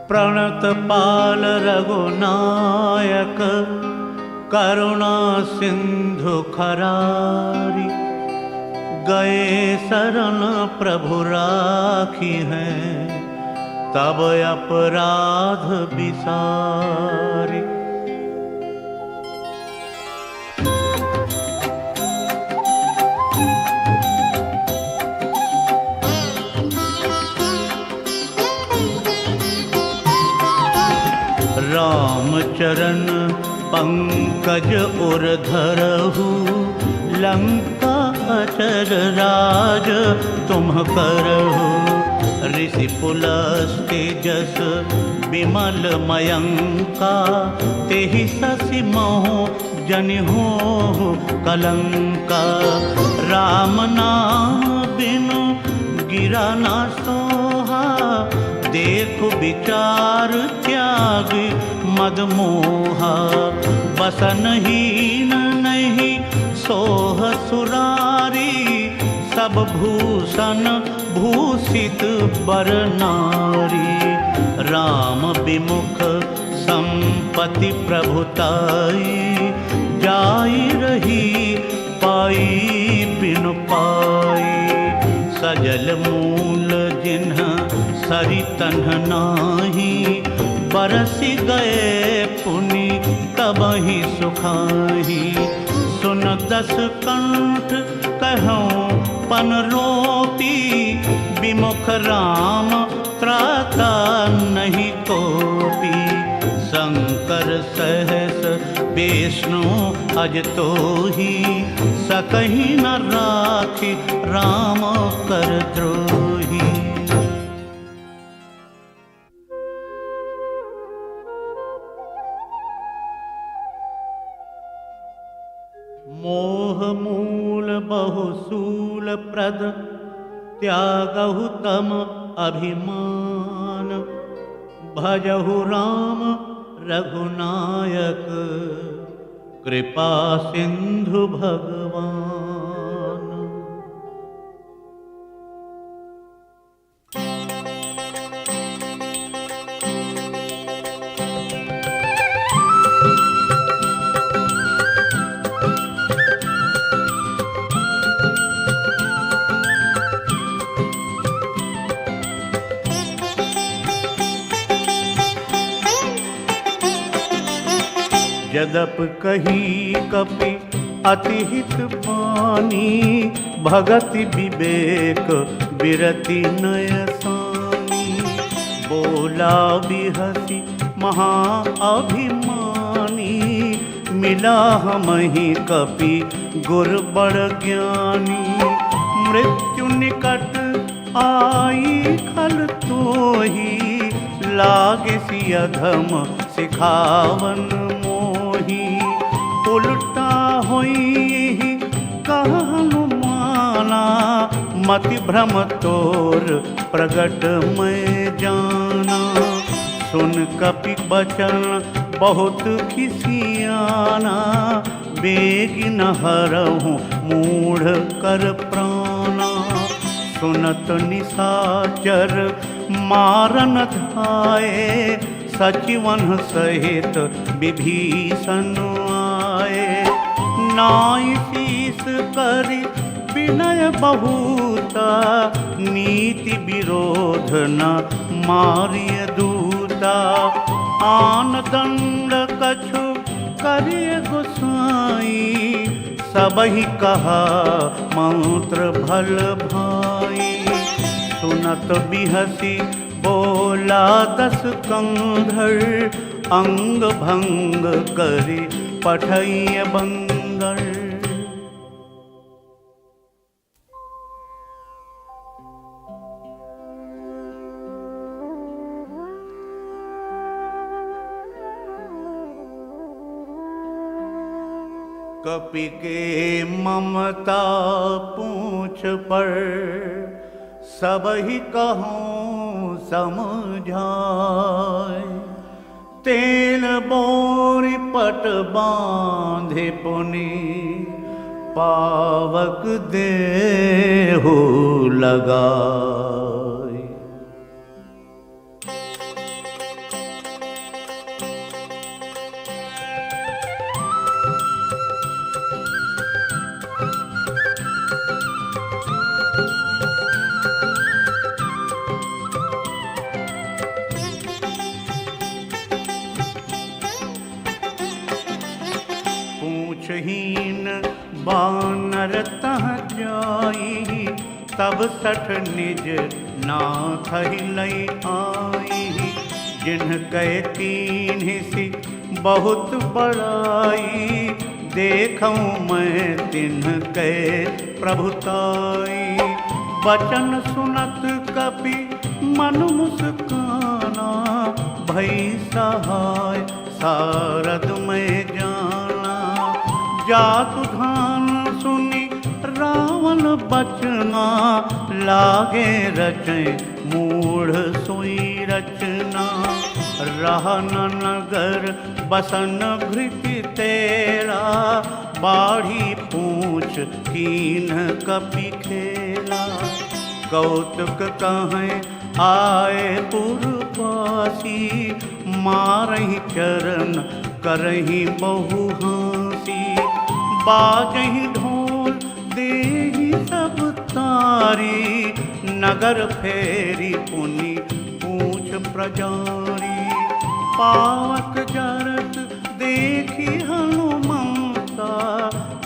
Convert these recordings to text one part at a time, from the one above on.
प्रणत पाल रघुनायक करुणा सिंधु खरारी। गए शरण प्रभु राखी है तब अपराध बिसारी। राम चरण पंकज उर धरहु लंका अचर राज तुम करहु। ऋषि पुलस्त्य जस विमल मयंका तेहि शशि महु जनिहो कलंका। राम नाम बिनु गिरा ना सोहा देखो विचार त्याग मद मोहा। बसनहीन नहीं सोह सुरारी सब भूषण भूषित बर नारी। राम विमुख संपत्ति प्रभुताई जाई रही पाई बिनु पाई। सजल मूल जिन्ह सरितन नाही बरसि गए पुनि तबहि सुखाही। सुन दस कंठ कहूँ पन रोपी विमुख राम त्राता नहीं कोपी। शंकर सहस विष्णु अज तो ही सकहि न राखी राम कर द्रोही। मोह मूल बहुसूल प्रद त्यागहु तम अभिमान। भजहु राम रघुनायक कृपा सिंधु भगवान। यद्यप कही कपि अति हित पानी भगति विवेक बिरति नयसानी। बोला बिहसी महा अभिमानी मिला हमहि कपि गुर बड़ ज्ञानी। मृत्यु निकट आई खल तोही लागे सी अधम सिखावन मोही। उल्टा होई कहनु माना मति भ्रम तोर प्रगट मैं जाना। सुन कपि बचन बहुत खिसियाना बेगी न हरहूँ मूढ़ कर प्राणा। सुनत निशाचर मारन धाये सचिवन सहित विभीषण आए। नाई शीस करि विनय बहुता नीति विरोध न मारिय दूता। आन दंड कछु करिय गोसाई सबहि कहा मंत्र भल भाई। सुनत बिहसी बोला दस कंधर अंग भंग करि पठैय बंगर। कपि के ममता पूछ पर सबहि कहूँ समझाय। तेल बोरि पट बांधे पुनि पावक देहु लगाय। नह जाई, तब सठ निज नाथ लई आई। जिन कहे तीन सी बहुत बड़ाई, देखूं मैं तिन कहे प्रभुताई। वचन सुनत कपि मन मुस्काना, भई सहाय सारद में जाना। जातु धान सुनी रावण बचना, लागे रचे मूढ़ सोई रचना। रहन नगर बसन भृति तेरा, बाढ़ी पूछ कीन कपि खेला। कौतुक कहें आए पुरवासी, मारहि चरण करहि बहु हंसी। बाजहि ढोल देहि सब तारी, नगर फेरी पुनि पूछ प्रजारी। पावक जरत देखी हनुमंता,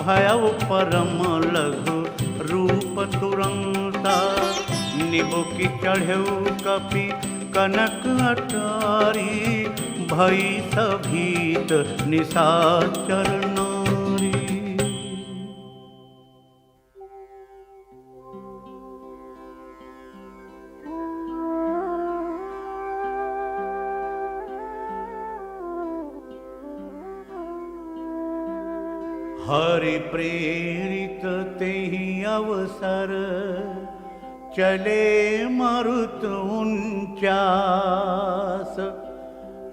भयउ परम लघु रूप तुरंता। निबुकि चढ़ऊ कपि कनक अटारी, भई सभीत निशाचर नारी। हरि प्रेरित तेहि अवसर, चले मरुत उनचास।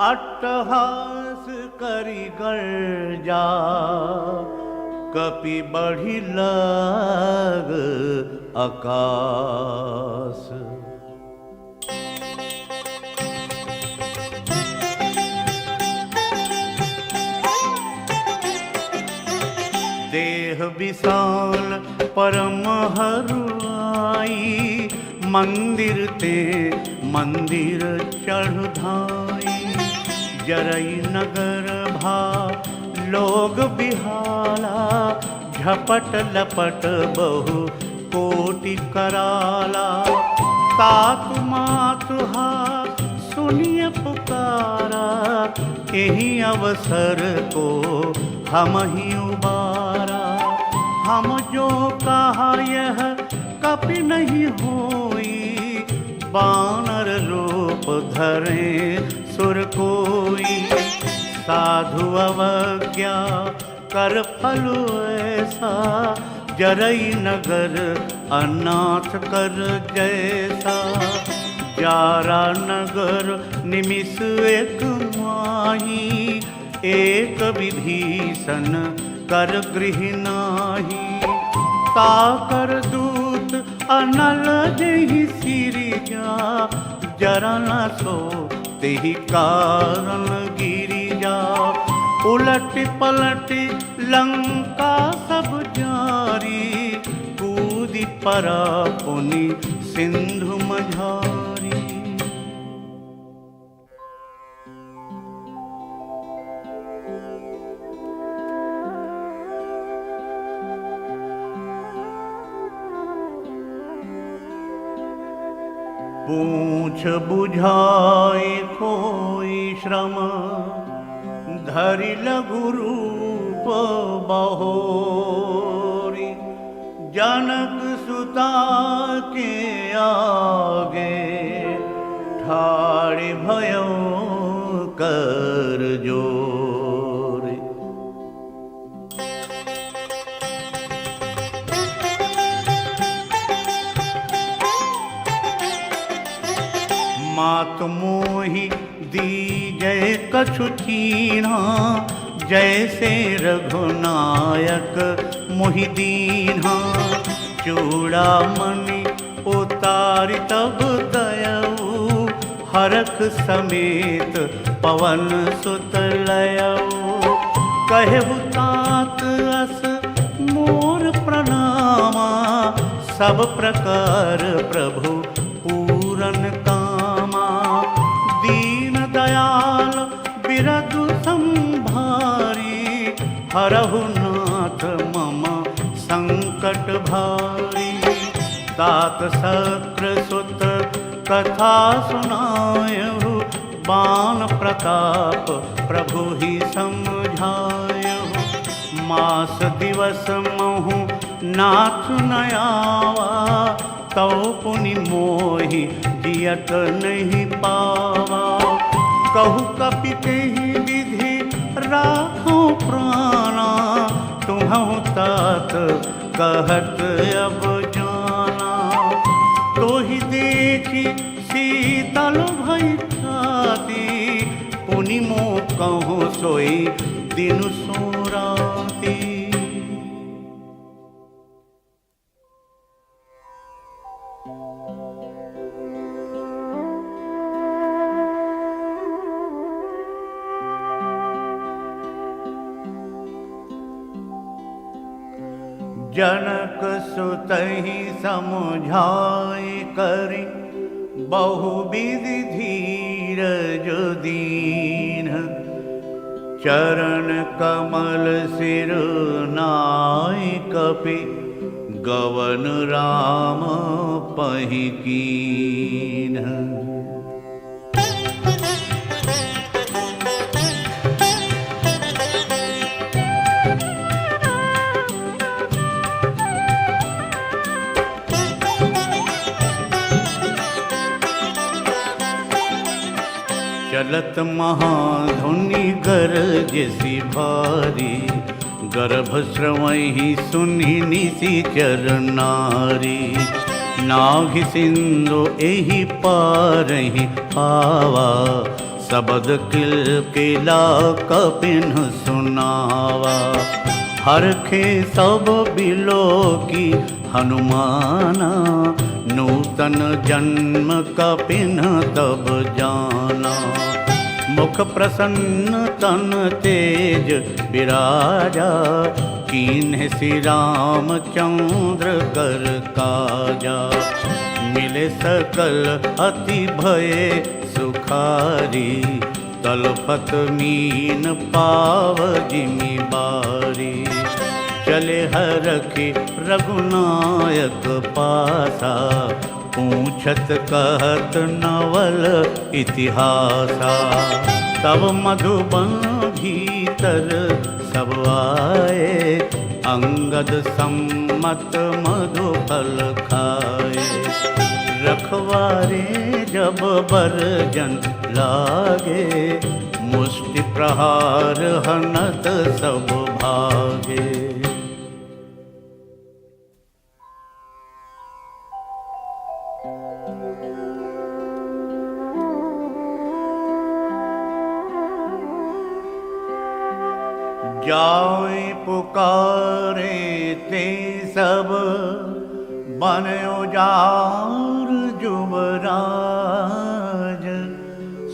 अट्टहास करि गर्जा, कपि बढ़ि लग आकाश। देह विशाल परम हरुआई, मंदिर ते मंदिर चढ़ धाई। जरई नगर भा लोग बिहाला, झपट लपट बहु कोटि कराला। तातु मातु हा सुनिय पुकारा, यही अवसर को हम ही उबारा। हम जो कहा यह कपि नहीं होई, बानर रूप धरे सुर कोई। साधु अवज्ञा कर फल ऐसा, जरई नगर अनाथ कर जैसा। जारा नगर निमिष एक माही, एक विभीषण कर गृह नाही। ताकर दूत अनल जहि सिरिजा, जरा न सो तेहि कारण गिरिजा। उलट पलट लंका सब जारी, कूदि परा पुनि सिंधु मझारी। पूछ बुझाए कोई श्रम, धरि लघु रूप बहोरी। जनक सुता के आगे, ठाड़ भयो कर जोरी। मात मोहि दीजय कछु चीन्हा, जैसे रघुनायक मोहि दीन्हा। चूड़ामणि उतारि तब दयऊ, हरख समेत पवन सुत लयऊ। कहु तात अस मोर प्रणामा, सब प्रकार प्रभु पूरन कामा। दीन दयाल बिरदु संभारी, हरहु नाथ मम संकट भारी। तात शक्र सुत कथा सुनायहु, बाण प्रताप प्रभु ही समझायहु। मास दिवस महु नाथ नयावा, तौ पुनि मोहि जियत नहीं पावा। कहु कपि तेहि विधि राखो प्राणा, तुम्हु तात कहत अब जाना। तोहि देखि शीतल भई छाती, पुनि मोह कहूँ सोई दिन सो राती। जनक सुतहि समझाई करि, बहुविधि धीरज दीन। चरण कमल सिर नाई कपि, गवन राम पहि कीन। चलत महाधुनि गरजसि भारी, गर्भ स्रवहि सुनि निशिचर नारी। नाभि सिंधु एहि पारहि आवा, शबद किलकिला कपिन सुनावा। हरखे सब बिलोकी हनुमाना, नूतन जन्म कपिन तब जाना। मुख प्रसन्न तन तेज विराजा, कीन्ह श्री रामचंद्र कर काजा। मिले सकल अति भय सुखारी, तलपत मीन पाव जिमि बारी। चले हरखि रघुनायक पासा, पूछत कहत नवल इतिहासा। तब मधुबन भीतर सब आए, अंगद सम्मत मधुफल खाए। रखवारे जब बरजन लागे, मुष्टि प्रहार हनत सब भागे। जाय पुकारे ते सब, बन उजार जुबराज।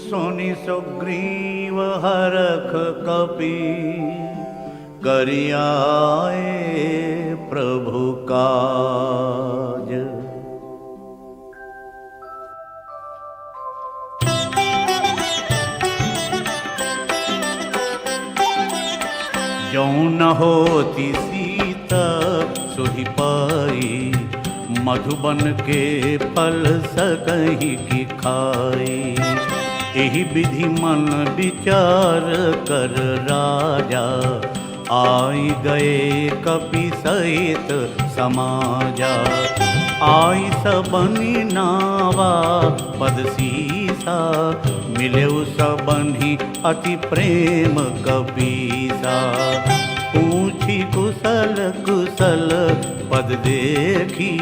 सुनि सुग्रीव हरख कपि, करियाए प्रभु काज। जो न होती सीता सोहि पाई, मधुबन के फल सकहि की खाई। एहि विधि मन विचार कर राजा, आई गए कपि सहित समाजा। आई सबनि नावा पद सीसा, मिले सबनि अति प्रेम कपीसा। पूछी कुशल कुशल पद देखी,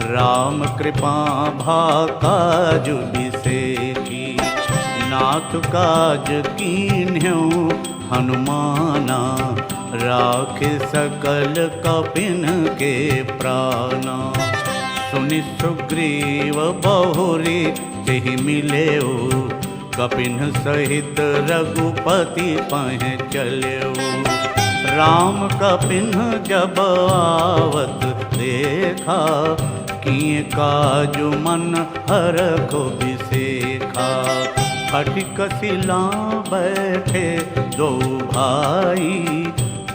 राम कृपा भा काज बिसेखी। नाथ काज कीन्ह्यो हनुमाना, राखे सकल कपिन के प्राणा। सुनि सुग्रीव बहुरी तेहि मिलेउ, कपिन सहित रघुपति पह चलेउ। राम कपिन जब आवत देखा, किए काजु मन हरखो बिसेखा। फटिक शिला बैठे दो भाई,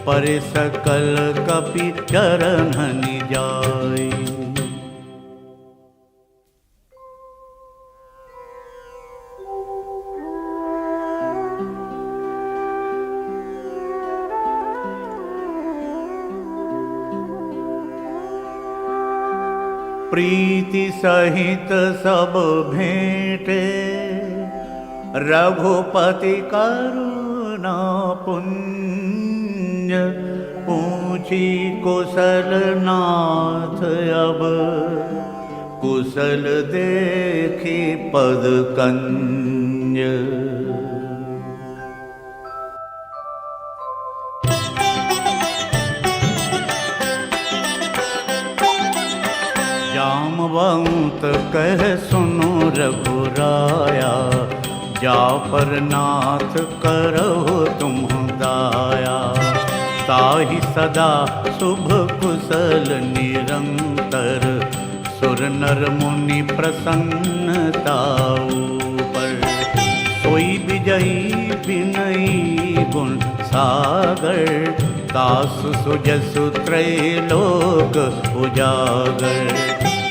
पर सकल कपि चरणन जाय। प्रीति सहित सब भेंटे रघुपति करुणा पुंज। पूछी कुशल नाथ अब कुशल देखी पद कंज। जामवंत कह सुनो रघुराया, जा पर नाथ करहो तुम दाया। ताहि सदा शुभ कुशल निरंतर, सुर नर मुनि प्रसन्नताऊ पर। सोई विजयी विनयी गुण सागर, दासु सुजसु त्रैलोक उजागर।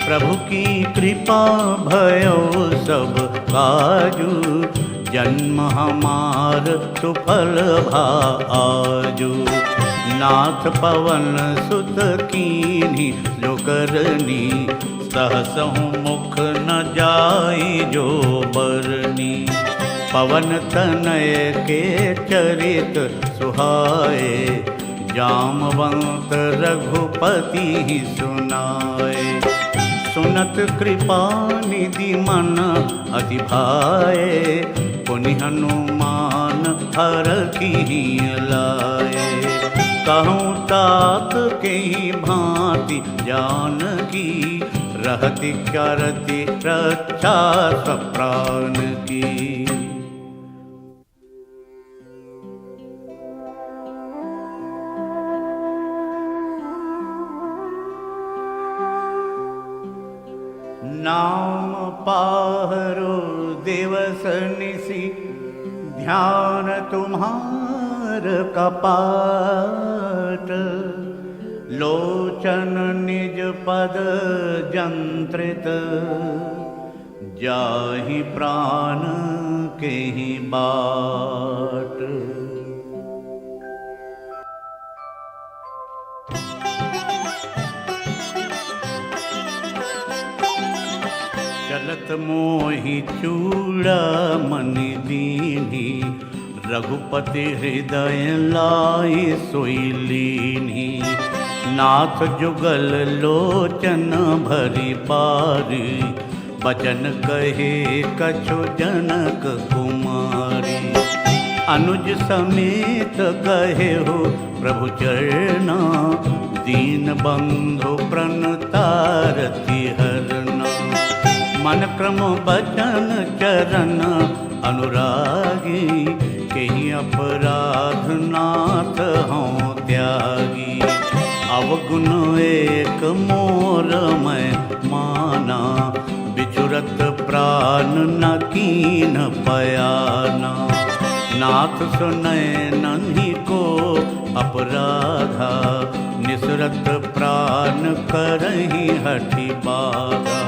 प्रभु की कृपा भयो सब काजू, जन्म हमार सुफल भा आजू। नाथ पवन सुत कीन्ही जो करनी, सहसहु मुख न जाई जो बरनी। पवन तनय के चरित सुहाए, जामवंत रघुपति सुनाए। सुनत कृपा निधि मन अति भाए, पुनि हनुमान हरखी लाए। कहूँ तात के भांति जानकी, रहति करति रक्षा सब प्राण की। नाम पाहरो दिवस निसी, ध्यान तुम्हार कपाट। लोचन निज पद जंत्रित, जाहि प्राण के ही बाट। चलत मोहि चूड़ा मनि दीन्ही, रघुपति हृदय लाई सोई लीन्ही। नाथ जुगल लोचन भरी पारी, बचन कहे कछु जनक कुमारी। अनुज समेत कहे हो प्रभु चरना, दीन बंधु प्रणतारति हरना। मन क्रम बचन चरण अनुरागी, कहीं अपराध नाथ हों त्यागी। अवगुण एक मोर मैं माना, बिचुरत प्राण न कीन पयाना। नाथ सुनय नन्ही को अपराधा, निसरत प्राण करही हठि बाधा।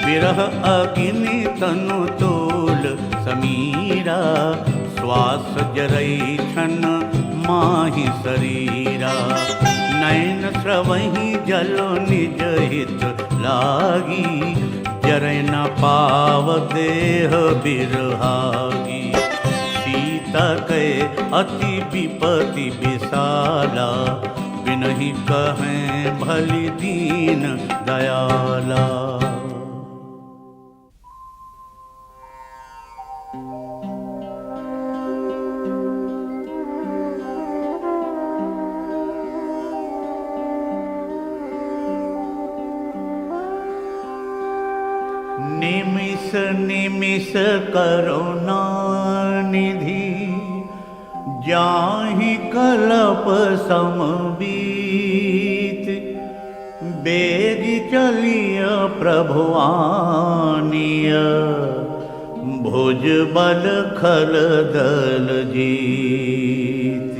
विरह अग्नि तनु तोल समीरा, श्वास जरई छन माहि शरीरा। नैन स्रवहि जलो निज हित लागी, जरै न पाव देह बिरहागी। सीता कै अति विपति विशाला, बिनहि कहें भली दीन दयाला। निमिष निमिष करुणा निधि, जाहि कलप समबीत। बेग चलिय प्रभु आनिय, भुज बल खल दल जीत।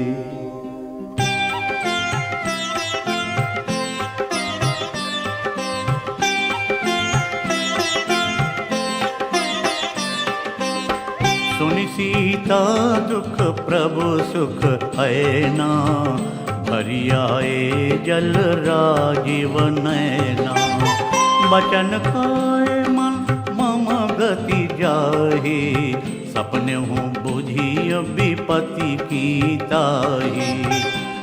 सीता दुख प्रभु सुख है ना, भरियाए जल राजीव नैना। बचन खाए मन मम गति जाहि, सपने हूँ बुझिय विपति की ताहि।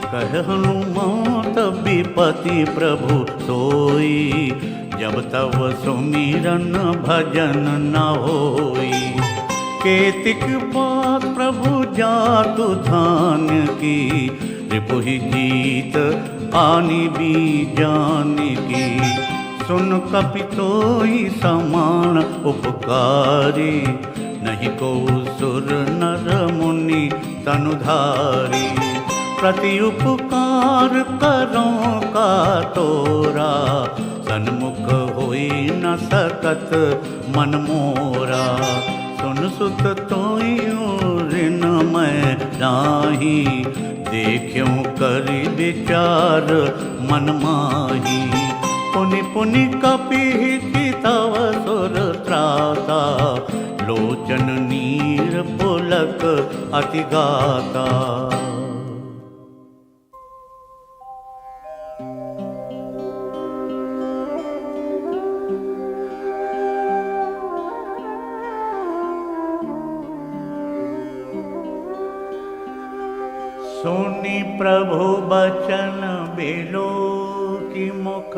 कह हनुमत विपति प्रभु सोई, जब तब सुमिरन भजन न होई। केतिक बात प्रभु जातु धान की, रिपुहि जीत आनि भी जान की। सुन कपि तोई समान उपकारी, नहीं को सुर नर मुनि तनुधारी। प्रति उपकार करो का तोरा, सन्मुख होई न सकत मन मोरा। सुन सुत तोई ऋण मैं नाही, देखियों करि विचार मन माही। पुनि पुनि कपि तव सुर त्राता, लोचन नीर पुलक अति गाता। सुनि प्रभु बचन बिलो की मुख,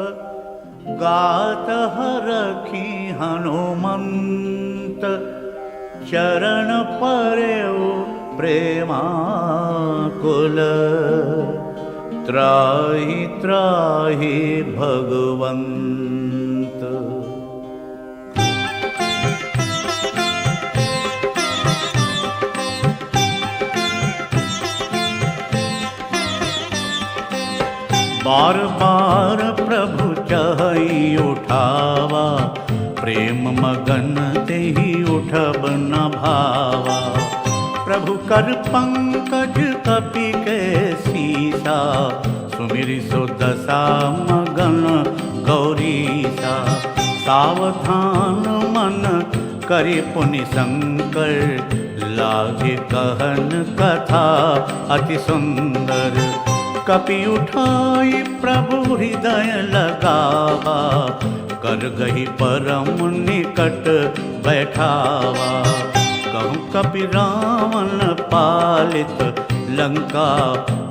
गात हरखी हनुमंत। चरण परेउ प्रेमाकुल, त्राहि त्राहि भगवंत। बार बार प्रभु चहई उठावा, प्रेम मगन तेहि उठब न भावा। प्रभु कर पंकज कपि के सीसा, सुमिरि सो दशा मगन गौरीसा। सावधान मन करि पुनि शंकर, लागे कहन कथा अति सुंदर। कपि उठाई प्रभु हृदय लगावा, कर गही परम निकट बैठावा। कहूँ कपि रावण पालित लंका,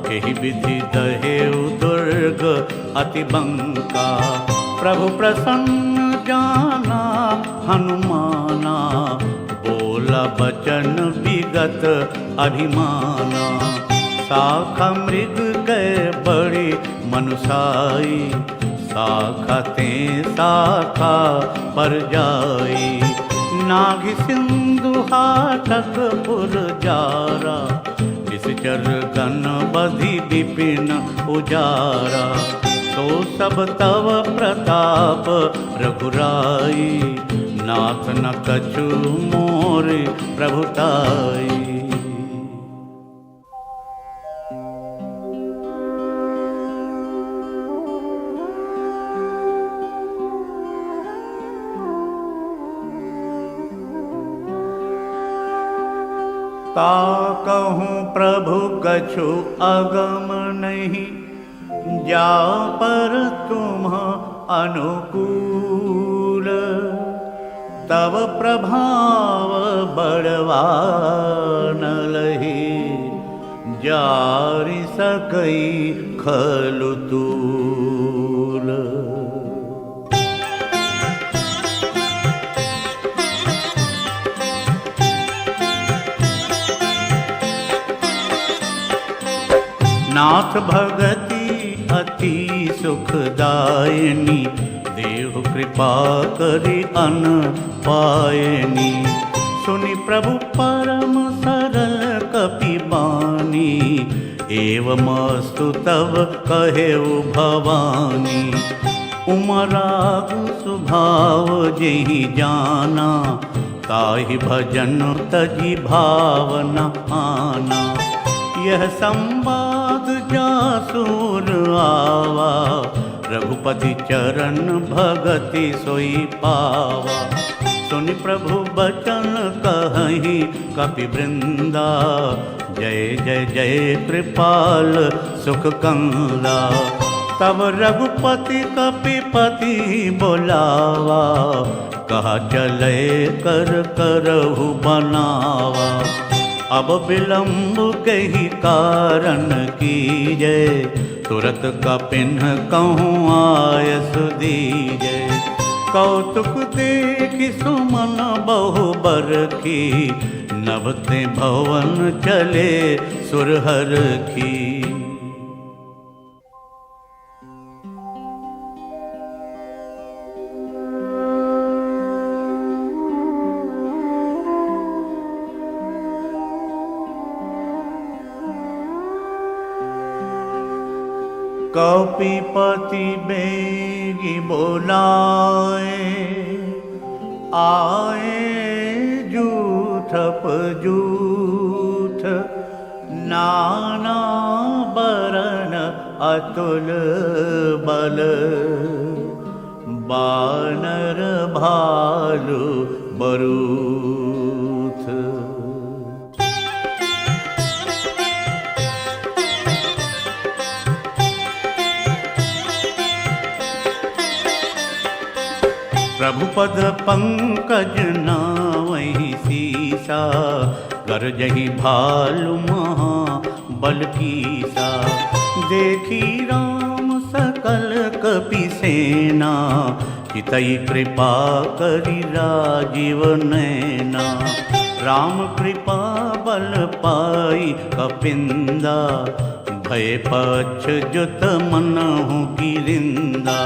केहि विधि दहेउ दुर्ग अति बंका। प्रभु प्रसन्न जाना हनुमाना, बोला बचन विगत अभिमाना। शाखा मृग गए बड़ी मनुषाई, शाखा ते शाखा पर जाई। नाग सिंधु हाटक पुर जारा, निश्चर गण बधि विपिन उजारा। तो सब तव प्रताप रघुराई, नाथ न कछु मोर प्रभुताई। ता कहूँ प्रभु कछु अगम नहीं, जा पर तुम अनुकूल। तब प्रभाव बड़वा न लही, जारि सकई खलु तूल। नाथ भगति अति सुखदायिनी, देव कृपा करि अन पायनी। सुनि प्रभु परम सरल कपि बानी, एवमस्तु तब कहेउ भवानी। उमरागु स्वभाव जेहि जाना, ताहि भजन तजि भावना आना। यह संवाद जासुर आवा, रघुपति चरण भगति सोई पावा। सुनि प्रभु बचन कहहि कपि वृंदा, जय जय जय कृपाल सुख कंदा। तब रघुपति कपिपति बोलावा, कहा चले कर करहु बनावा। अब विलंब कही कारण कीजय, तुरत कपिन्ह कहूँ आयस दीजय। कौतुक देखि सुमन बहु बरखी, नभते भवन चले सुरहर की। कपिपति बेगी बोलाए, आए जूथप जूथ। नाना बरन अतुल बल, बानर भालु बरूथ। प्रभु पद पंकज नावहि सीसा, गरजहि भालु महा बल कीसा। देखी राम सकल कपि सेना, चितई कृपा करि राजीव नैना। राम कृपा बल पाई कपिंदा, भय पक्ष जुत मनहु गिरिंदा।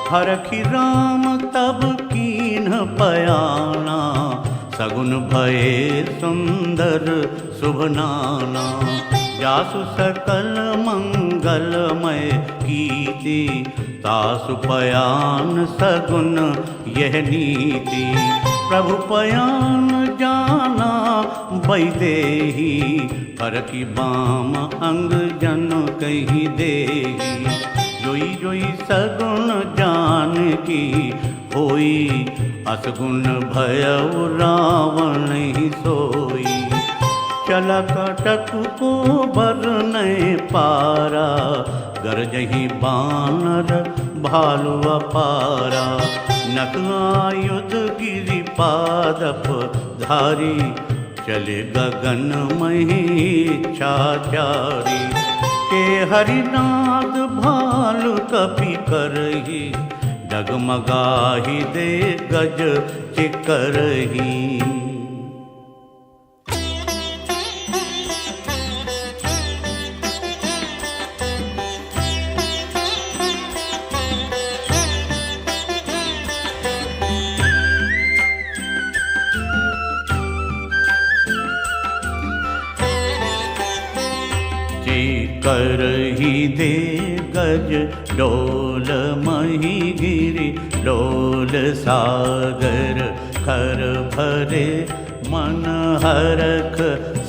हरखि राम तब कीन्ह पयाना, सगुन भये सुंदर शुभ नाना। जासु सकल मंगलमय कीर्ति, तासु पयान सगुन यह नीति। प्रभु पयान जाना वैदेही, हरखि बाम अंग जन कहि देही। जोई जोई सगुन जान की होई, असगुन भयउ रावण ही सोई। चला कटक को बर नहीं पारा, गरजहि बानर भालु अपारा। नक आयुध गिरि पादप धारी, चले गगन मही इच्छाचारी। के हरिनाद भालु कपि करही, डगमगाही दे गज चिकरही। करही दे गज डोल मही गिरि डोल सागर। खर भरे मन हरख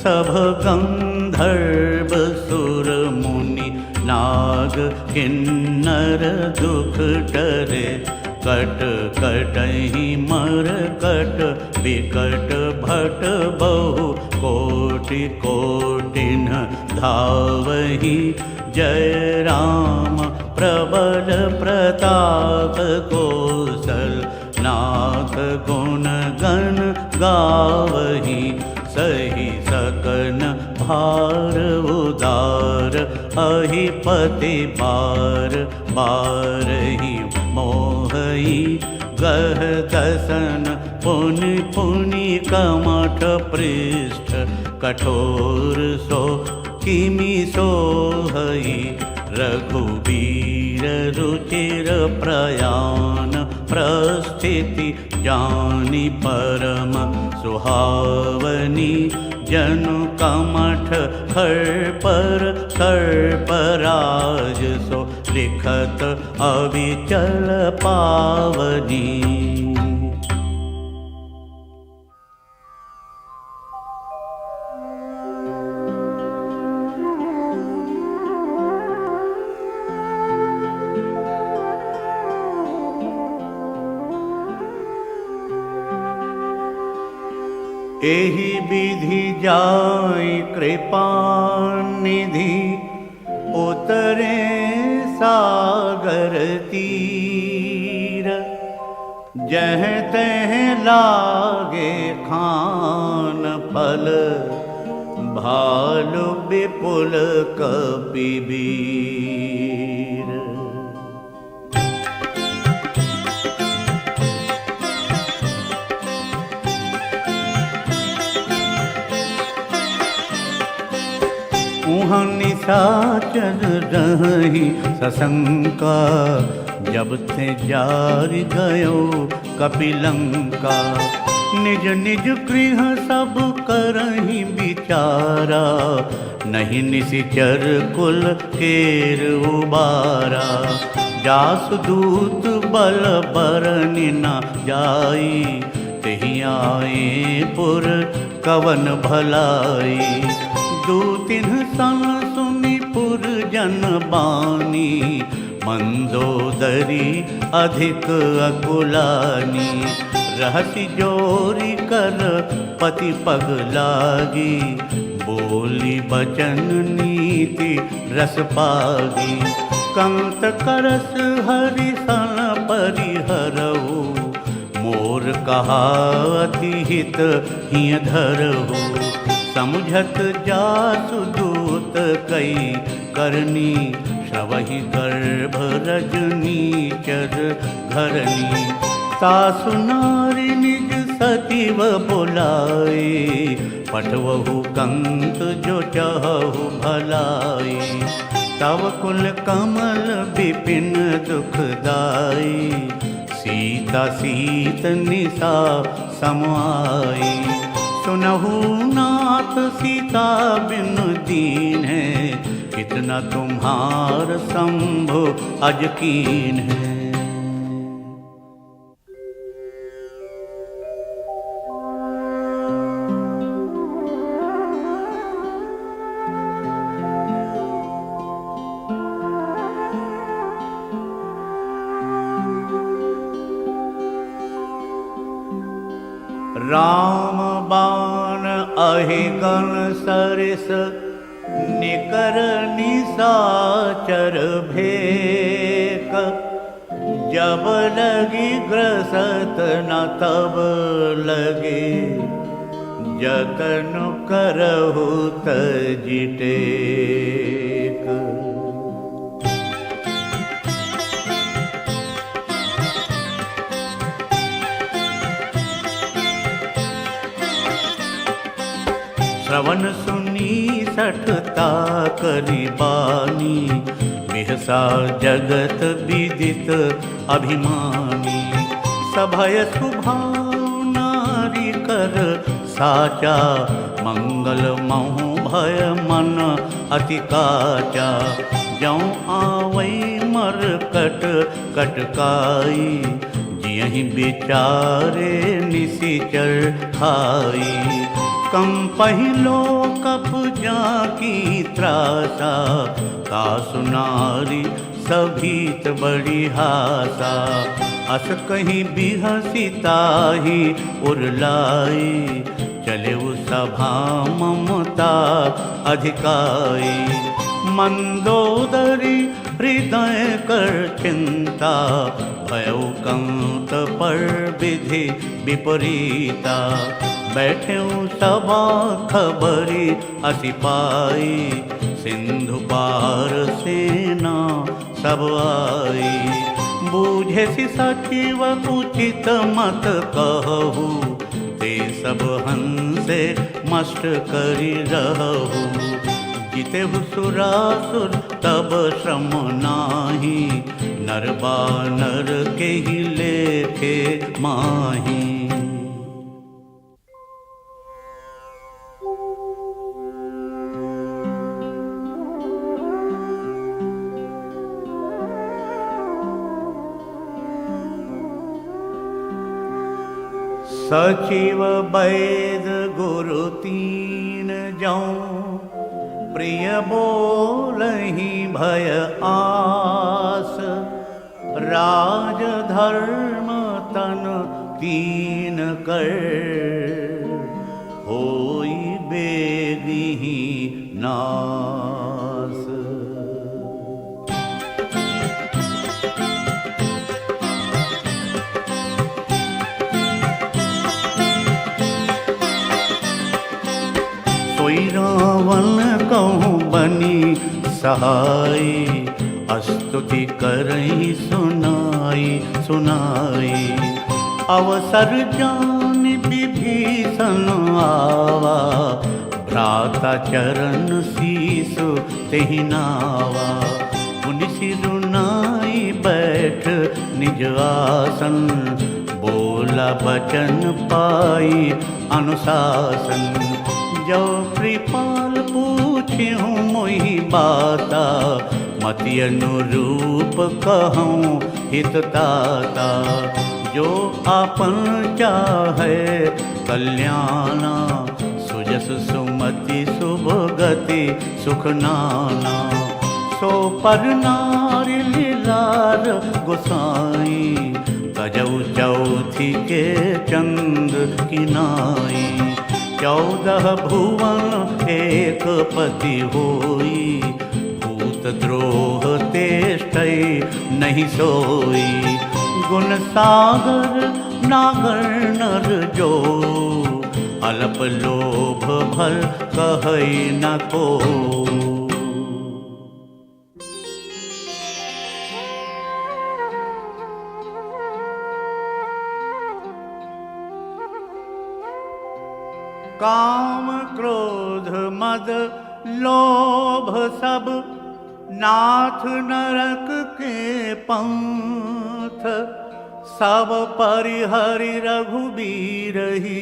सब गंधर्व सुर मुनि नाग किन्नर दुख डरे। कट कटहि मर कट विकट भट बहु कोटि कोटिन धावहि। जय राम प्रबल प्रताप कौशल नाथ गुण गण गावहि। सही सकन भार उदार अहिपति बार बारहि मोहई। गह दसन पुनि पुनि कमठ पृष्ठ कठोर सो किमि सोहई। रघुबीर रुचिर प्रयाण प्रस्थिति जानि परम सुहावनी। जनु कमठ खर सर्पराज सो लिखत अविचल पावनी। एहि विधि जाय कृपा निधि उतरे सागर तीर। जह तह लागे खान फल भालु विपुल कपिवीर। उहाँ निशाचर रही सशंका, जब ते जार गयो कपिलंका। निज निज गृह सब करहि विचारा, नहीं निशिचर कुल केर उबारा। जासुदूत बल बरनि न जाई, तेहि आए पुर कवन भलाई। दू तिन्ह सन सुनि पुर जन बानी, मंदोदरी अधिक अकुलानी। रहसि जोरी कर पति पग लागी, बोली बचन नीति रस पागी। कंत करस हरि सन परिहरहु, मोर कहा अति हित हिय धरहु। समुझत जासु दूत कई करनी, श्रवहि गर्भ रजनी चर घरनी। तासु नारी निज सचिव बुलाए, पठवहु कंत जो चहु भलाई। तव कुल कमल विपिन दुखदाई, सीता सीत निशा समाई। सुनहु नाथ सीता बिन दीन है, कितना तुम्हार शंभु अज कीन है। राम बाण अहिगन सरिस, निकर निशाचर भेक। जब लगी ग्रसत न तब लगे, जतन करहु तजि टेक। श्रवण सुनी सठता करि बानी, बिहसा जगत विदित अभिमानी। सभय सुभाव नारी कर साचा, मंगल महु भय मन अति काचा। जौ आवै मरकट कटकाई, जियहि विचारे निशिचर खाई। कम पहिलो कप जाकी त्रासा, तासु नारी सभीत बड़ी हासा। अस कहीं बिहसिताही उरलाई, चले सभा ममता अधिकाई। मंदोदरी हृदय कर चिंता, भयउ कंत पर विधि विपरीता। बैठे सभा खबरी असिपाई, सिंधु पार सेना सब आई। बूझे सि सचिव उचित मत कहु, ते सब हंसे मस्ट करि रहु। जितेहु सुरासुर तब श्रम नाही, नर बानर के ही लेखे माही। सचिव वैद गुरु तीन जौं, प्रिय बोलहि भय आस। राज धर्म तन तीन कर, होई बेगी नास। सोई रावण कहूँ बनी सहाय, स्तुति करई सुनाई सुनाई। अवसर जान विभीषण आवा, भ्राता चरण शीस तेहि नावा। मुनि सिरुनाई बैठ निज आसन, बोला बचन पाई अनुशासन। जो कृपाल पूछूं मोहि बाता, मति अनुरूप कहूँ हितदाता। जो आपन चाहे कल्याणा, सुजस सुमति शुभ गति सुख नाना। सो पर नारि लीलार गोसाई, तजौ चौथी के चंद किनाई। 14 भुवन एक पति होई, भूत द्रोह तेष्टै नहीं सोई। गुण सागर नागर नर जो, अल्प लोभ भल कहै न को। काम क्रोध मद लोभ सब, नाथ नरक के पंथ। सब परिहरि रघुबीरहि,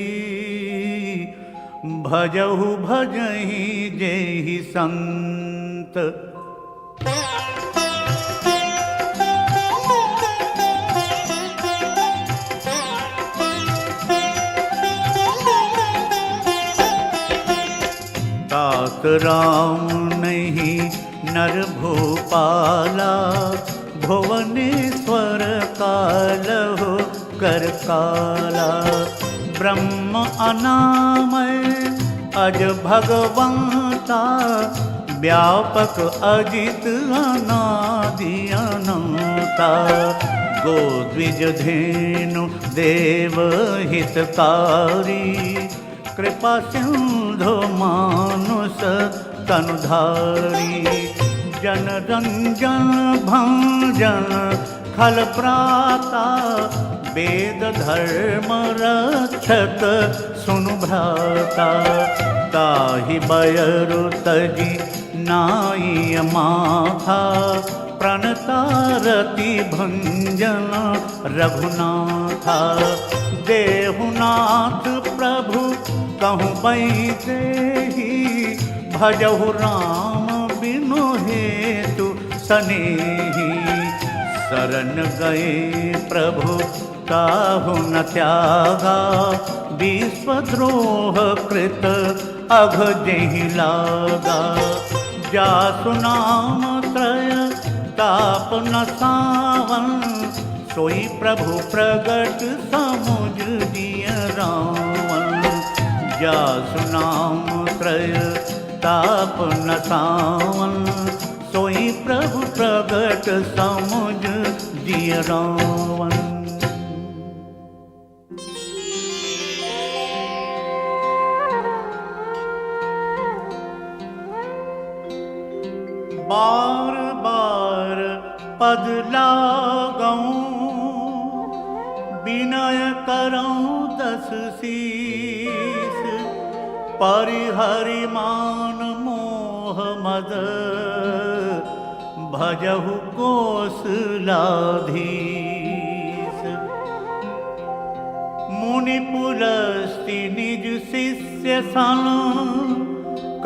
भजहु भजहि जेहि संत। तात राम नहीं नर भूपाला, भुवनेश्वर कालहु कर काला। ब्रह्म अनामय अज भगवंता, व्यापक अजित अनादि अनंता। गोद्विज धेनु देव हितकारी, कृपा सिंधु मानुष तनुधारी। जन रंजन भंजन खल प्राता, वेद धर्म रक्षक सुनु भ्राता। ताहि बयरु तजी नाई माथा, प्रणतारति भंजन रघुनाथा। देहुनाथ प्रभु कहूँ बैदेहि, भजहु राम बिनु हेतु सनेहि। शरण गए प्रभु काहु न त्यागा, विश्वद्रोह कृत अघ जेहि लागा। जासु नाम त्रय ताप न सावन, सोई प्रभु प्रगट समुझ दिय रावण। जासु नाम त्रय ताप न सावन, सोई प्रभु प्रगट समुझ दिय रावण। बार बार पद लागऊं, विनय करऊं 10 शीस। परिहरि मान मोह मद, भजहु कौशलाधीश। मुनि पुलस्ति निज शिष्य सन,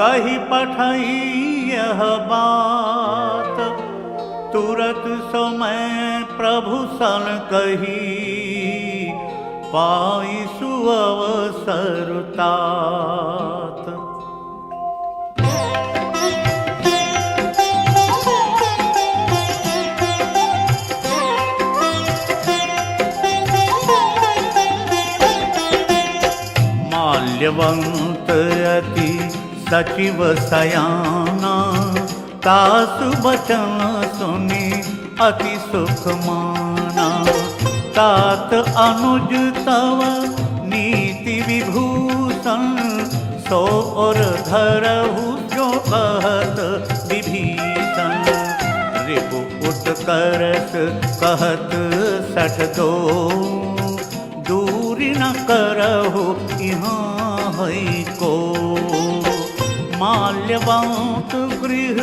कही पठई यह बात। तुरत समय प्रभु सन कही, पाई सुअवसर तात। माल्यवंत सुत अति सचिव सयाना, तासु बचन सुनी अति सुख माना। तात अनुज तव नीति विभूषण, सो और धरहु जो कहत विभीषण। रिपु उत्कर्ष कहत सठ दो, दूरी न करहु यहाँ है को। माल्यवंत गृह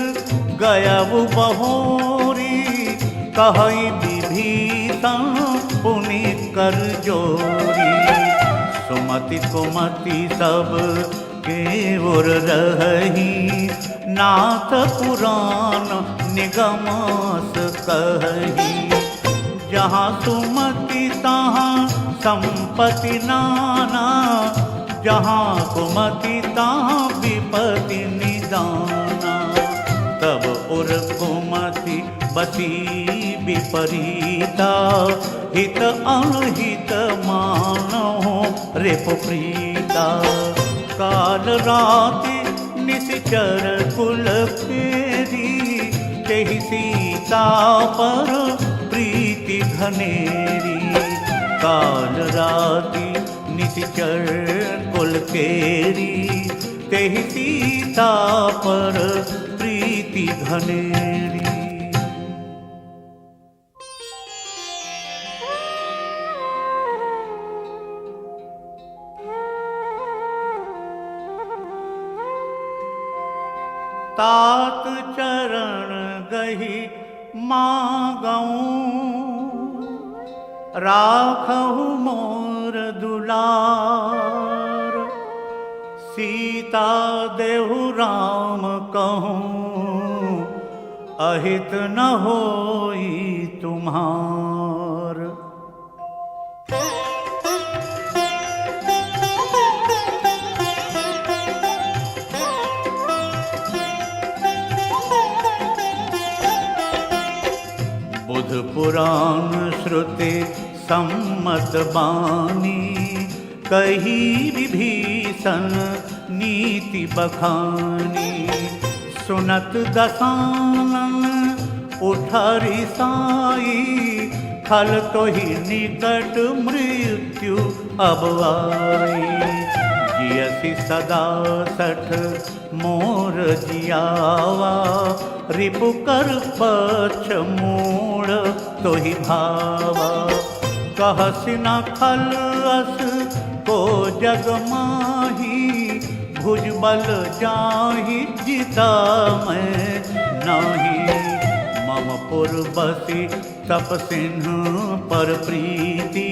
गयउ बहोरी, कहई विभीषण पुनि कर जोरी। सुमति कुमति सब के ओर रही, नाथ पुराण निगम कहही। जहाँ सुमति तहाँ संपत्ति नाना, जहाँ कुमति तहाँ विपत्ति निदाना। तब उर कुमति बसी विपरीता, हित अनहित मानहु रिपु प्रीता। काल राति निशिचर कुल फेरी, तेहि सीता पर प्रीति घनेरी। काल राति निशिचर कुल केरी, तेहि सीता पर प्रीति घनेरी। तात चरण गही मागऊं, राखहु मोर दुलार। सीता देहु राम कहूँ, अहित न होई तुम्हार। बुध पुराण श्रुति सम्मत बानी, कही विभीषण नीति बखानी। सुनत दसानन उठरि साई, खल तोहि निकट मृत्यु अब आई। जियसि सदा सठ मोर जियावा, रिपु कर पक्ष मूढ़ तोहि भावा। कहसि न खल अस को जग माही, भुजबल जाहि जिता मैं नाही। मम पुर बसी तपसिन्ह पर प्रीति,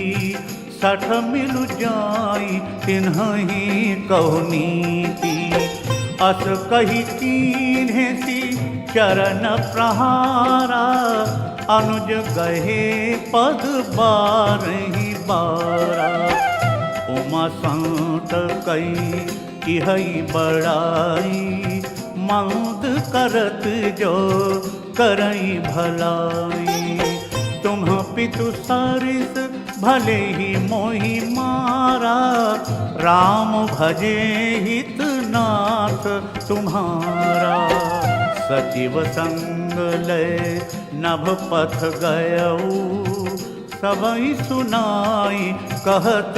सठ मिलु जाई तिन्हि कहु नीति। अस कही कीन्हेसी चरण प्रहारा, अनुज गहे पद बारहि बारा। उमा संत कई इहई बड़ाई, मंद करत जो करई भलाई। तुम पितु सरिस भले ही मोहि मारा, राम भजे हित नाथ तुम्हारा। सचिव संग लय नभ पथ गयऊ, सबई सुनाई कहत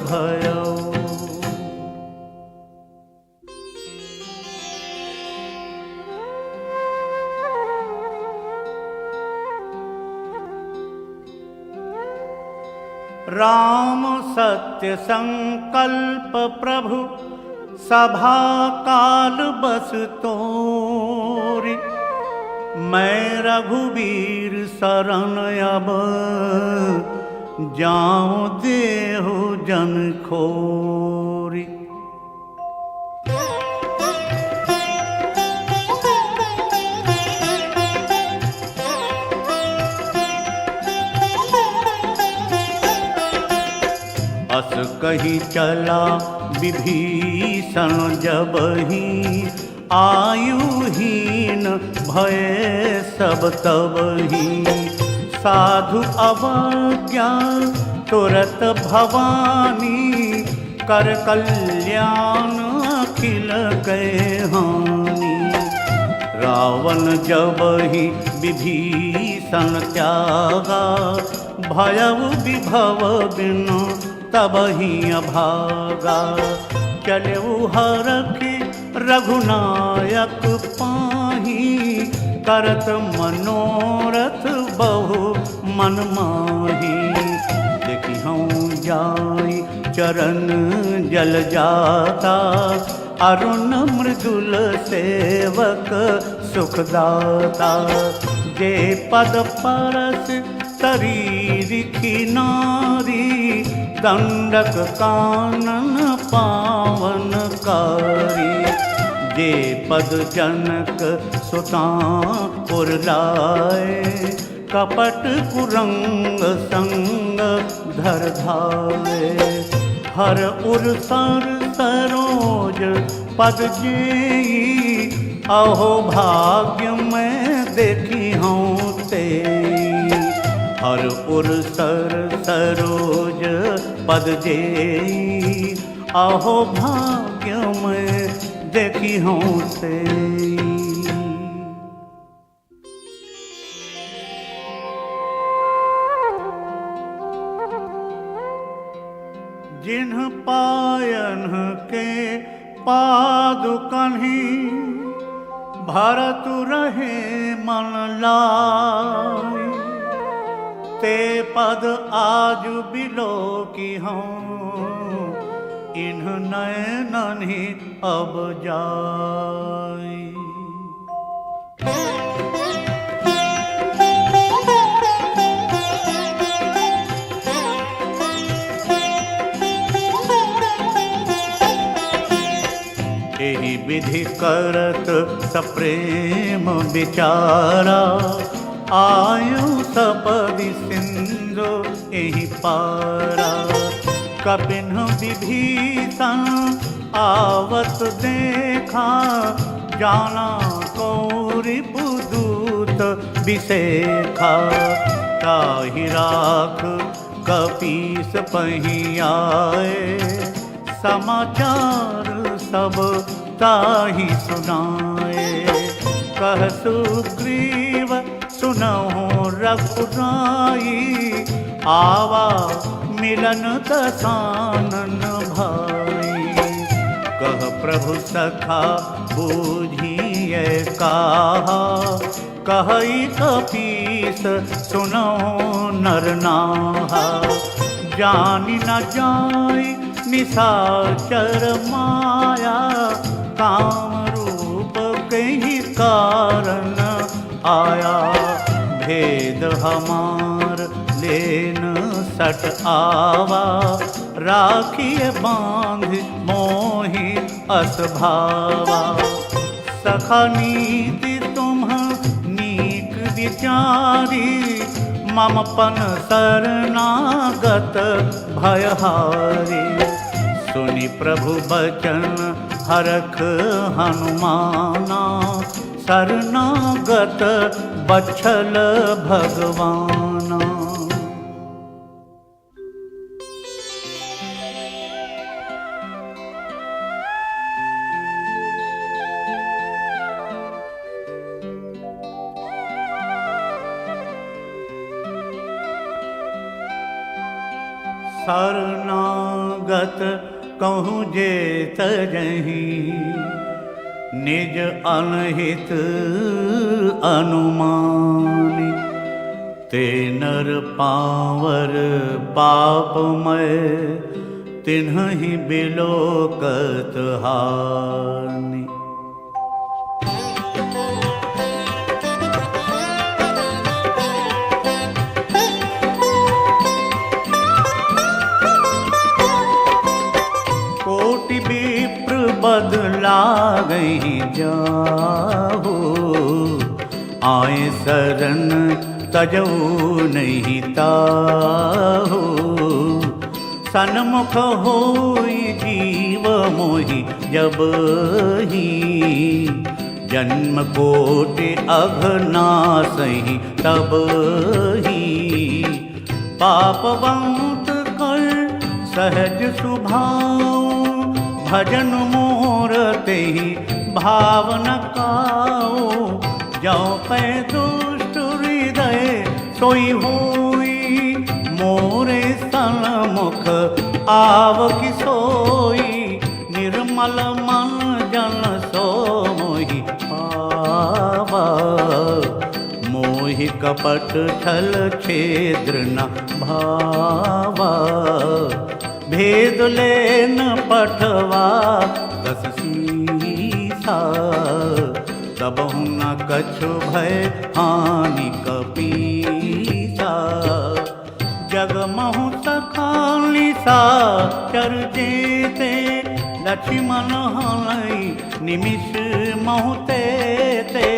भयऊ। राम सत्य संकल्प प्रभु, सभा काल बस तोरि। मैं रघुवीर शरण अब, जाऊं देहु जन खोरि। अस कही चला विभीषण जबहि, आयुहीन भय सब तबहि। साधु अवज्ञा तुरत भवानी, कर कल्याण अखिल कै हानि। रावण जब ही विभीषण त्यागा, भयउ विभव बिनु तब ही अभागा। चलऊ हरखि रघुनायक पाही, करत मनोरथ बहु मन माही। देखी हूँ जाई चरण जल जाता, अरुण मृदुल सेवक सुखदाता। जे पद परस शरीरिखि नारी, दंडक कानन पावन कारी। जे पद जनक सुता पुर लाए, कपट कुरंग संग धर धाए। हर उर सर सरोज पद जेई, अहो भाग्य मैं देखी हूँ तेई। हर उर सर सरोज पद जेई, अहो भाग्य मैं देखी हूँ तेई। जिन्ह पायन के पादुकन्हि, भरत रहे मन लाई। ते पद आज बिलोकी हूँ, इन्ह नयनन ही अब जाई। एहि विधि करत सप्रेम विचारा, आयु सपदि सिंधु एहि पारा। कपिन विभीषण आवत देखा, जाना कौरि पुदूत विशेखा। ताहि राख कपीस पही आए, समाचार सब ताहि सुनाए। कह सुग्रीव सुनहुँ रघुराई, आवा मिलन दसानन भाई। कह प्रभु सखा बूझिए काहा, कहई कपीस सुनहुँ नर नाहा। जानि न जाय निशाचर माया, काम रूप कहीं कारण आया। भेद हमार लेन सट आवा, राखिए बांध मोहि अस भावा। सखा नीति तुम नीक विचारी, ममपन शरणागत भयहारी। सुनि प्रभु बचन हरख हनुमाना, शरणागत बच्छल भगवाना। शरणागत कहूँ जे तजहि, निज अनहित अनुमानि। ते नर पावर पापमय, तिन्हि बिलोकत हानि। कोटि विप्र बदला गई जाहु, आए शरण तजऊ नहीं ताहु। सन्मुख होई जीव मोहि जब ही, जन्म कोटि अघनासहि तब ही। पापवंत कर सहज सुभाऊ भजन मोर तेहि भावन काओ। जो पै दुष्ट हृदय सोई होई मोरे सन्मुख आवकी सोई। निर्मल मन जन सो मोहि पावा मोहि कपट छल छेद्र न भावा। भेद लेन पठवा दस सीसा तबहु न कछु भय हानि कपीसा। जगमहु सखाली सा चर जेते लक्ष्मण हलै निमिष मोहते ते।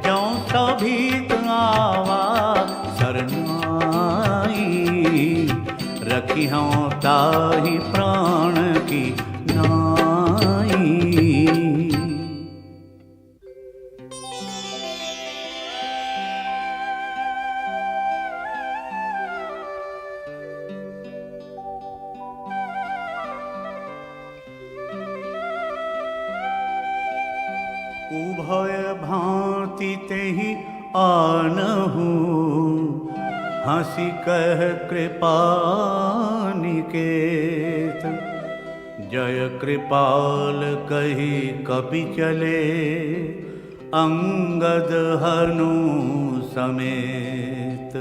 जो सभीत आवा सरनाई रखी हूँ ताहि प्राण की नाई। उभय भांति तेहि आनहु हंसी कह कृपा निकेत। जय कृपाल कही कपि चले अंगद हनु समेत।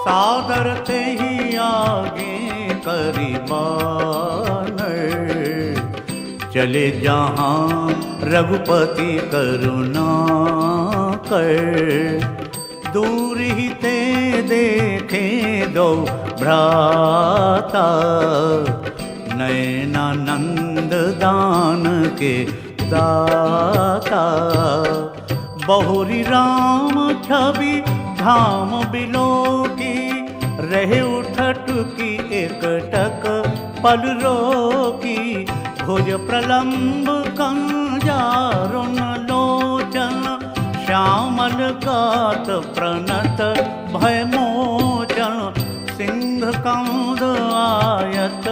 सादर तेहि आगे करिबान चले जहाँ रघुपति करुणा कर। दूर ही ते देखे दो भ्राता नयनानंद दान के दाता। बहुरी राम छवि धाम बिलो की रहे उठट की एकटक पल रोकी। भुज प्रलंब कंजारुन लोचन श्यामल गात प्रणत भय मोचन। सिंह कौंद आयत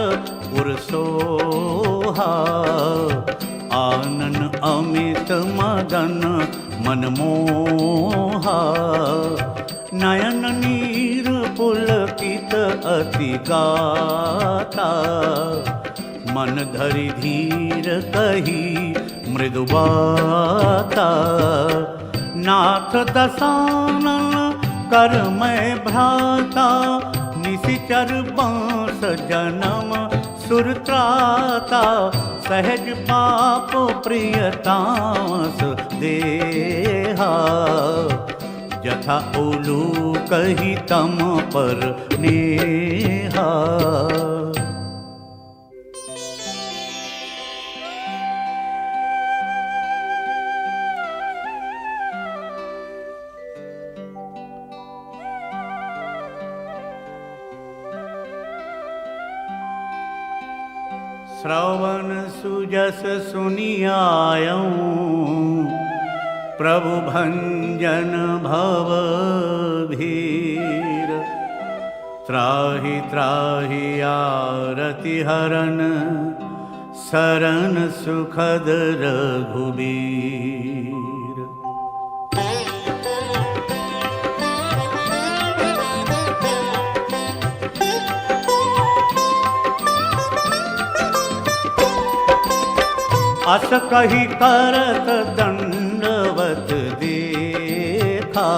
पुरसोहा आनन अमित मदन मनमोहा। नयन नीर पुलकित अति गाता मन धरि धीर कही मृदु बाता। नाथ दसानन कर मैं भ्राता निशिचर बांस जन्म सुरत्राता। सहज पाप प्रियतांस देहा जथा उलू कही तम पर नेहा। श्रवण सुजस सुनियायऊँ प्रभु भंजन भव भीर। त्राहि त्राहि आरति हरन शरण सुखद रघुबीर। अस कही करत दंडवत देखा।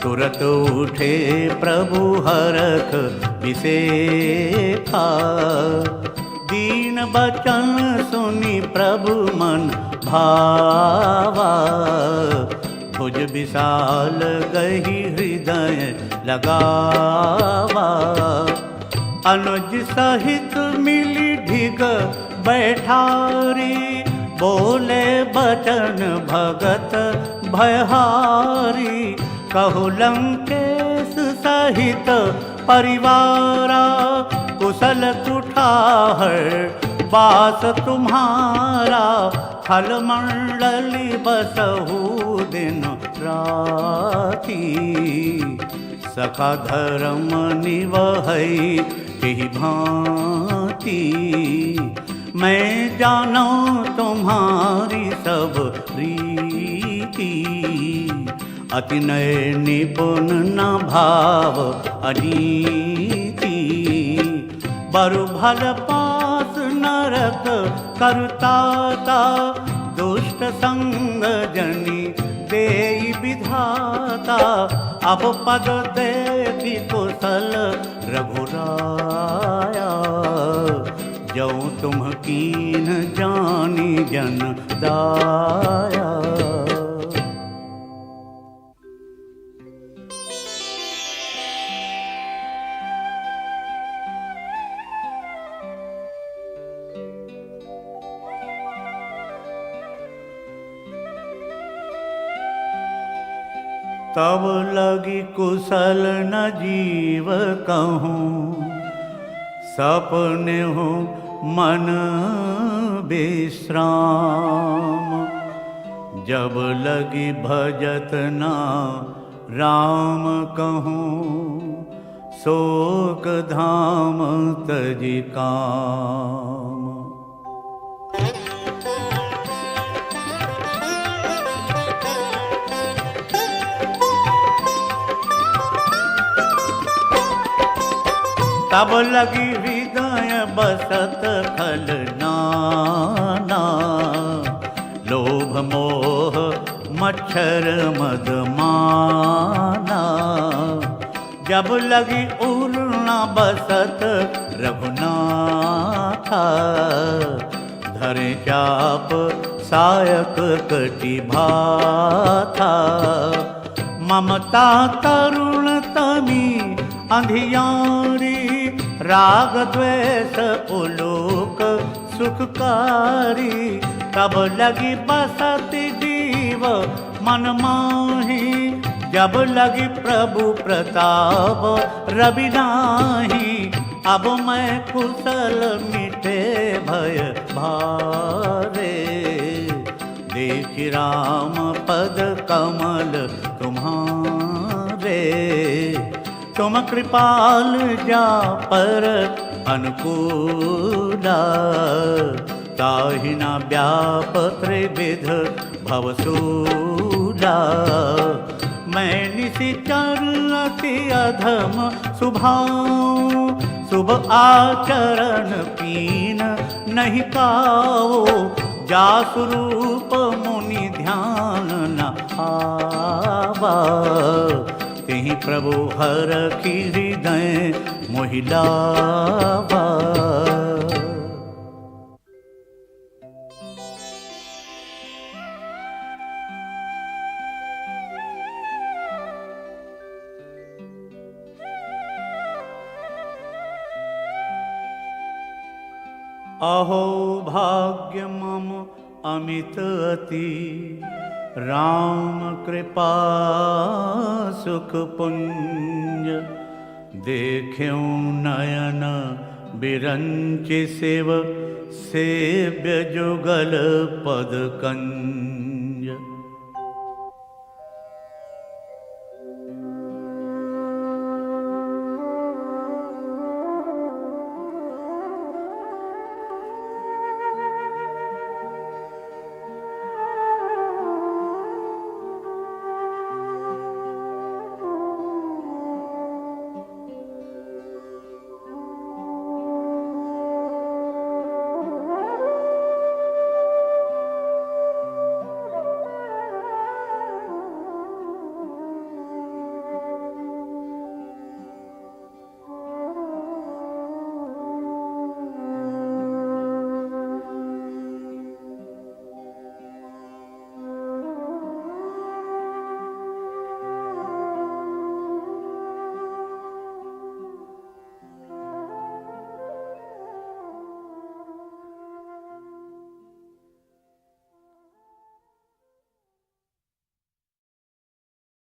तुरत उठे प्रभु हरख विसेखा। दीन बचन सुनि प्रभु मन भावा। भुज विशाल गही हृदय लगावा। अनुज सहित मिली ढिग बैठारी। बोले बचन भगत भयहारी। कहु लंकेश सहित परिवारा। कुशल कुठार वास तुम्हारा थल मंडली बसहु दिन राती। सखा धर्म निवहै तेहि भांति, मैं जानो तुम्हारी सब रीति। अति नय निपुण न भाव अनीति, बरु भल पास नरक करताता। दुष्ट संग जनि देई विधाता, अब पद देखी कुशल रघुराया। जो तुम कीन जानी जन दाया। तब लगी कुशल न जीव कहूँ, सपने हो मन विश्राम। जब लगी भजत ना राम कहूँ, शोक धाम तजि काम। तब लगी हृदय बसत खल नाना। लोभ मोह मच्छर मद माना। जब लगी उड़ना बसत रघुनाथा। धरे चाप सायक कटि भाथा। ममता तरुण तमी अंधियारी। राग द्वेष उलोक सुखकारी। तब लगी बसत जीव मन माही। जब लगी प्रभु प्रताप रवि नाही। अब मैं कुशल मिटे भय भारे। देख राम पद कमल तुम्हारे। तुम कृपाल जा पर अनुकूला। ताहि न व्याप त्रिविध भवसूला। मैं निशिचर अति अधम सुभाऊं। शुभ आचरण पीन नहीं काओ। जासु रूप मुनि ध्यान न आवा। तेहि प्रभु हर की हृदय मोहिलावा। अहो भाग्य मम अमित अति। राम कृपा सुख पुंज। देख्यूं नयन बिरंचि शिव। सेव्य जुगल पद कंज।